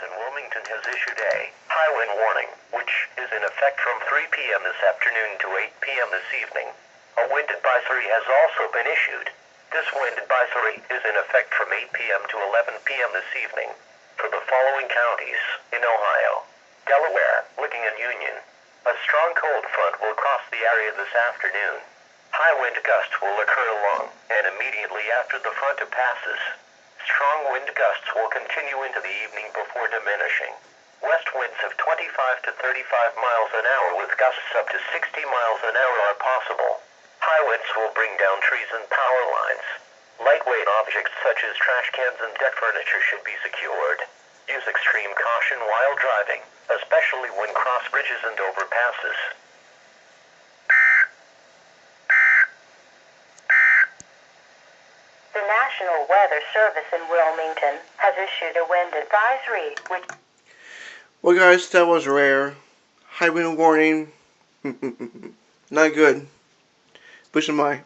in Wilmington has issued a high wind warning, which is in effect from 3 p.m. this afternoon to 8 p.m. this evening. A wind advisory has also been issued. This wind advisory is in effect from 8 p.m. to 11 p.m. this evening for the following counties in Ohio: Delaware, Licking and Union. A strong cold front will cross the area this afternoon. High wind gusts will occur along and immediately after the front passes. Strong wind gusts will continue into the evening before diminishing. West winds of 25 to 35 miles an hour with gusts up to 60 miles an hour are possible. High winds will bring down trees and power lines. Lightweight objects such as trash cans and deck furniture should be secured. Use extreme caution while driving, especially when cross bridges and overpasses. The National Weather Service in Wilmington has issued a wind advisory, Well, guys, that was rare. High wind warning. Not good. Pushing my